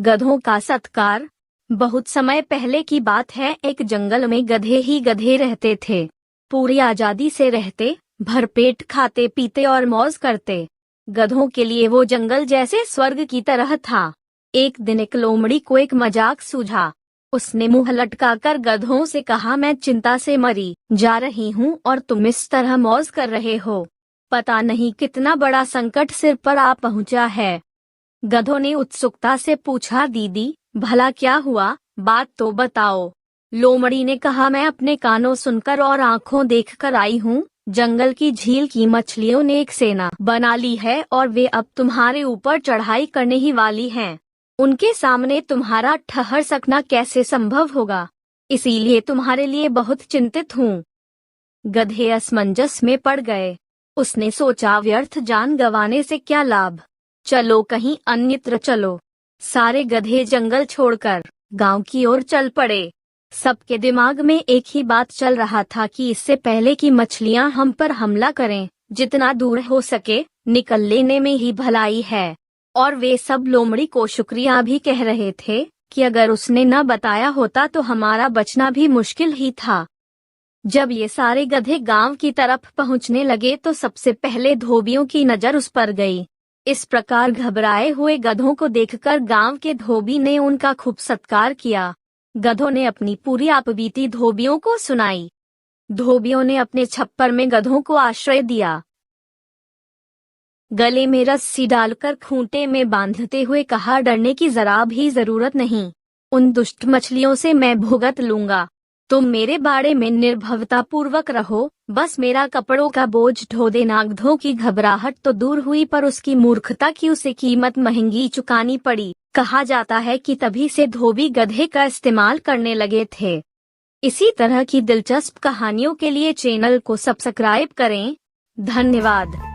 गधों का सत्कार। बहुत समय पहले की बात है, एक जंगल में गधे ही गधे रहते थे। पूरी आजादी से रहते, भरपेट खाते पीते और मौज करते। गधों के लिए वो जंगल जैसे स्वर्ग की तरह था। एक दिन एक लोमड़ी को एक मजाक सूझा। उसने मुंह लटकाकर गधों से कहा, मैं चिंता से मरी जा रही हूँ और तुम इस तरह मौज कर रहे हो। पता नहीं कितना बड़ा संकट सिर पर आ पहुँचा है। गधों ने उत्सुकता से पूछा, दीदी भला क्या हुआ, बात तो बताओ। लोमड़ी ने कहा, मैं अपने कानों सुनकर और आंखों देखकर आई हूँ। जंगल की झील की मछलियों ने एक सेना बना ली है और वे अब तुम्हारे ऊपर चढ़ाई करने ही वाली हैं। उनके सामने तुम्हारा ठहर सकना कैसे संभव होगा, इसीलिए तुम्हारे लिए बहुत चिंतित हूँ। गधे असमंजस में पड़ गए। उसने सोचा, व्यर्थ जान गंवाने से क्या लाभ, चलो कहीं अन्यत्र चलो। सारे गधे जंगल छोड़कर गांव की ओर चल पड़े। सबके दिमाग में एक ही बात चल रहा था कि इससे पहले कि मछलियां हम पर हमला करें, जितना दूर हो सके निकल लेने में ही भलाई है। और वे सब लोमड़ी को शुक्रिया भी कह रहे थे कि अगर उसने न बताया होता तो हमारा बचना भी मुश्किल ही था। जब ये सारे गधे गांव की तरफ पहुंचने लगे तो सबसे पहले धोबियों की नजर उस पर गई। इस प्रकार घबराए हुए गधों को देखकर गांव के धोबी ने उनका खूब सत्कार किया। गधों ने अपनी पूरी आपबीती धोबियों को सुनाई। धोबियों ने अपने छप्पर में गधों को आश्रय दिया। गले में रस्सी डालकर खूंटे में बांधते हुए कहा, डरने की जरा भी जरूरत नहीं, उन दुष्ट मछलियों से मैं भुगत लूंगा। तुम मेरे बाड़े में निर्भयता पूर्वक रहो, बस मेरा कपड़ों का बोझ ढो देना। गधों की घबराहट तो दूर हुई पर उसकी मूर्खता की उसे कीमत महंगी चुकानी पड़ी। कहा जाता है कि तभी से धोबी गधे का इस्तेमाल करने लगे थे। इसी तरह की दिलचस्प कहानियों के लिए चैनल को सब्सक्राइब करें। धन्यवाद।